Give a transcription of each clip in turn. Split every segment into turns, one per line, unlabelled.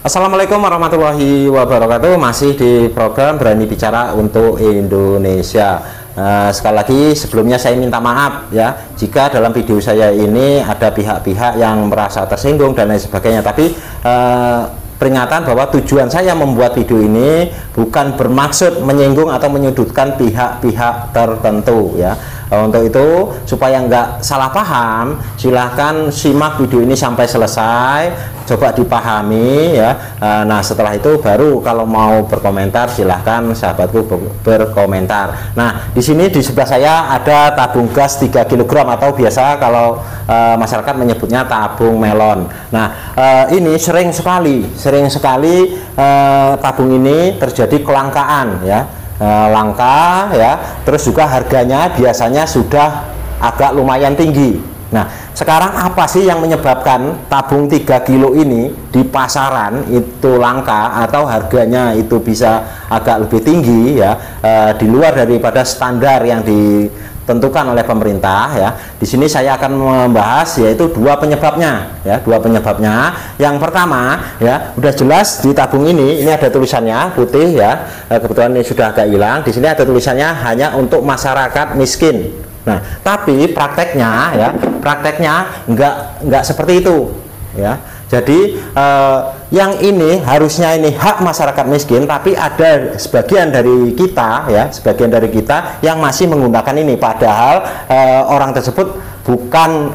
Assalamualaikum warahmatullahi wabarakatuh. Masih di program Berani Bicara untuk Indonesia. Sekali lagi sebelumnya saya minta maaf ya jika dalam video saya ini ada pihak-pihak yang merasa tersinggung dan lain sebagainya. Tapi peringatan bahwa tujuan saya membuat video ini bukan bermaksud menyinggung atau menyudutkan pihak-pihak tertentu ya. Untuk itu supaya nggak salah paham, silahkan simak video ini sampai selesai, coba dipahami ya. Nah setelah itu baru kalau mau berkomentar silahkan sahabatku berkomentar. Nah di sini di sebelah saya ada tabung gas 3 kg atau biasa kalau masyarakat menyebutnya tabung melon. Nah ini sering sekali tabung ini terjadi kelangkaan ya. Langka ya, terus juga harganya biasanya sudah agak lumayan tinggi. Nah sekarang apa sih yang menyebabkan tabung 3 kilo ini di pasaran itu langka atau harganya itu bisa agak lebih tinggi ya, di luar daripada standar yang ditentukan oleh pemerintah ya. Di sini saya akan membahas yaitu dua penyebabnya ya, Yang pertama ya, udah jelas di tabung ini ada tulisannya putih ya. Kebetulan ini sudah agak hilang. Di sini ada tulisannya hanya untuk masyarakat miskin. Nah, tapi prakteknya nggak seperti itu ya. Jadi yang ini harusnya ini hak masyarakat miskin, tapi ada sebagian dari kita yang masih menggunakan ini, padahal orang tersebut bukan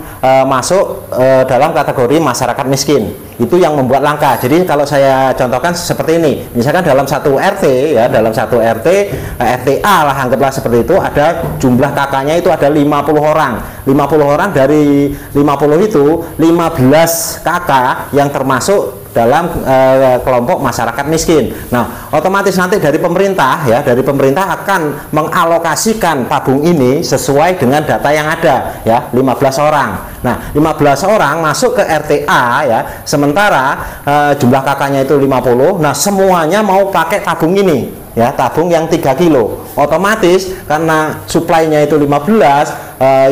masuk dalam kategori masyarakat miskin. Itu yang membuat langka. Jadi kalau saya contohkan seperti ini, misalkan dalam satu RT ya, RTA lah anggaplah seperti itu, ada jumlah kakaknya itu ada 50 orang. 50 orang dari 50 itu 15 kakak yang termasuk dalam kelompok masyarakat miskin. Nah, otomatis nanti dari pemerintah akan mengalokasikan tabung ini sesuai dengan data yang ada ya, 15 orang. Nah, 15 orang masuk ke RTA ya, sementara jumlah kakaknya itu 50. Nah, semuanya mau pakai tabung ini ya, tabung yang 3 kilo. Otomatis karena suplainya itu 15,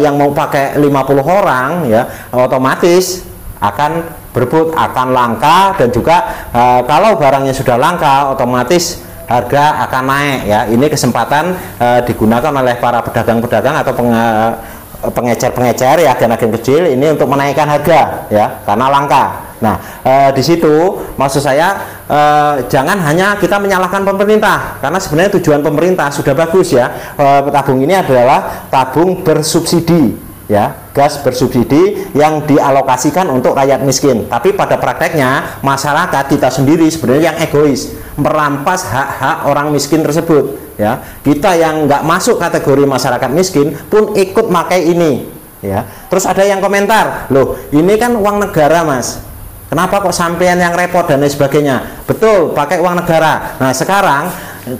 yang mau pakai 50 orang ya, otomatis akan berebut, akan langka, dan juga kalau barangnya sudah langka otomatis harga akan naik ya. Ini kesempatan digunakan oleh para pedagang-pedagang atau pengecer-pengecer ya, agen-agen kecil ini untuk menaikkan harga ya karena langka. Nah di situ maksud saya jangan hanya kita menyalahkan pemerintah, karena sebenarnya tujuan pemerintah sudah bagus ya. Tabung ini adalah tabung bersubsidi ya, gas bersubsidi yang dialokasikan untuk rakyat miskin. Tapi pada prakteknya masyarakat kita sendiri sebenarnya yang egois, merampas hak-hak orang miskin tersebut ya. Kita yang nggak masuk kategori masyarakat miskin pun ikut pakai ini ya. Terus ada yang komentar, loh ini kan uang negara mas, kenapa kok sampean yang repot dan lain sebagainya. Betul, pakai uang negara. Nah sekarang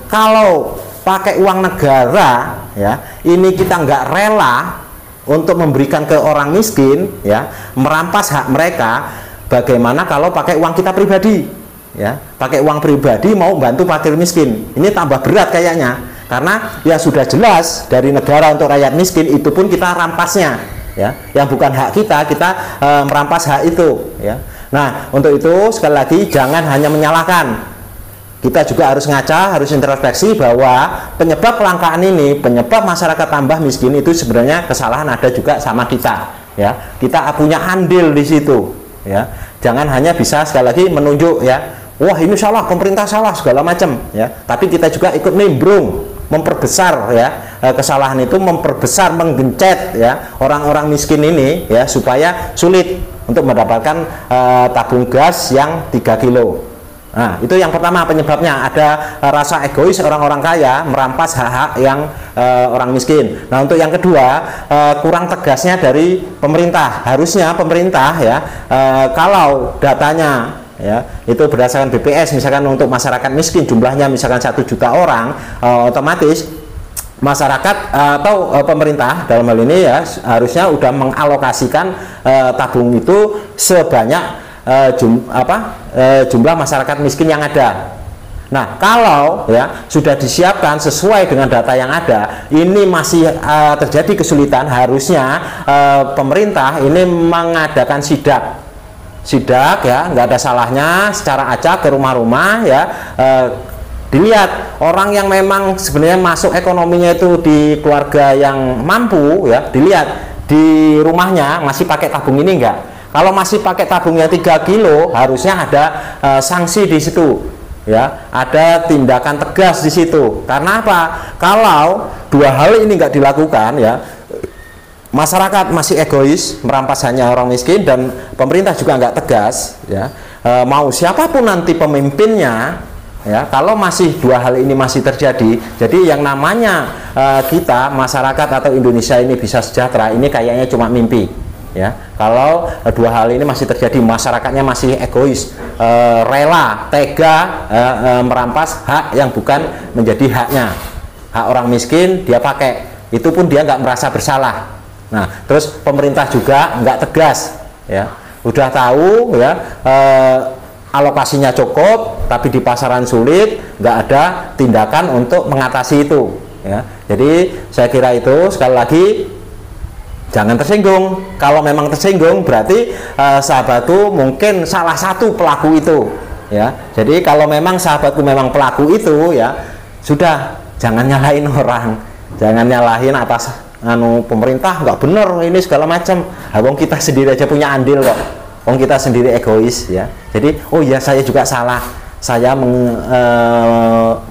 kalau pakai uang negara ya, ini kita nggak rela untuk memberikan ke orang miskin ya, merampas hak mereka. Bagaimana kalau pakai uang kita pribadi ya, pakai uang pribadi mau bantu fakir miskin? Ini tambah berat kayaknya, karena ya sudah jelas dari negara untuk rakyat miskin itu pun kita rampasnya ya, yang bukan hak kita merampas hak itu ya. Nah untuk itu sekali lagi jangan hanya menyalahkan, kita juga harus ngaca, harus introspeksi bahwa penyebab kelangkaan ini, penyebab masyarakat tambah miskin itu sebenarnya kesalahan ada juga sama kita ya. Kita punya andil di situ ya. Jangan hanya bisa sekali lagi menunjuk ya, wah ini salah, pemerintah salah segala macam ya. Tapi kita juga ikut nimbrung, memperbesar ya kesalahan itu, memperbesar, menggencet ya orang-orang miskin ini ya, supaya sulit untuk mendapatkan tabung gas yang 3 kilo. Nah itu yang pertama penyebabnya, ada rasa egois orang-orang kaya merampas hak-hak yang orang miskin. Nah untuk yang kedua, kurang tegasnya dari pemerintah. Harusnya pemerintah ya, kalau datanya ya itu berdasarkan BPS, misalkan untuk masyarakat miskin jumlahnya misalkan 1 juta orang, otomatis masyarakat atau pemerintah dalam hal ini ya harusnya udah mengalokasikan tabung itu sebanyak jumlah masyarakat miskin yang ada. Nah kalau ya sudah disiapkan sesuai dengan data yang ada, ini masih terjadi kesulitan, harusnya pemerintah ini mengadakan sidak sidak ya, nggak ada salahnya secara acak ke rumah-rumah ya, dilihat orang yang memang sebenarnya masuk ekonominya itu di keluarga yang mampu ya, dilihat di rumahnya masih pakai tabung ini enggak. Kalau masih pakai tabungnya 3 kilo, harusnya ada sanksi di situ ya, ada tindakan tegas di situ. Karena apa? Kalau dua hal ini nggak dilakukan ya, masyarakat masih egois merampas hanya orang miskin, dan pemerintah juga nggak tegas ya, mau siapapun nanti pemimpinnya ya, kalau masih dua hal ini masih terjadi, jadi yang namanya kita masyarakat atau Indonesia ini bisa sejahtera ini kayaknya cuma mimpi ya. Kalau dua hal ini masih terjadi, masyarakatnya masih egois, rela, tega merampas hak yang bukan menjadi haknya, hak orang miskin dia pakai, itu pun dia nggak merasa bersalah. Nah, terus pemerintah juga nggak tegas ya, udah tahu ya, alokasinya cukup tapi di pasaran sulit, nggak ada tindakan untuk mengatasi itu ya. Jadi saya kira itu sekali lagi jangan tersinggung. Kalau memang tersinggung berarti sahabatku mungkin salah satu pelaku itu ya. Jadi kalau memang sahabatku memang pelaku itu ya, sudah jangan nyalahin orang, jangan nyalahin atas pemerintah nggak bener ini segala macam. Wong kita sendiri aja punya andil kok, wong kita sendiri egois ya. Jadi oh ya, saya juga salah, saya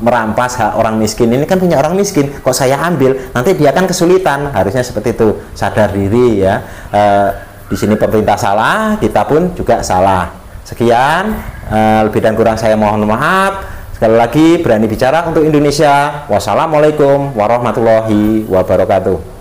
merampas hak orang miskin, ini kan punya orang miskin kok saya ambil, nanti dia kan kesulitan. Harusnya seperti itu, sadar diri ya. Di sini pemerintah salah, kita pun juga salah. Sekian, lebih dan kurang saya mohon maaf. Sekali lagi berani bicara untuk Indonesia. Wassalamualaikum warahmatullahi wabarakatuh.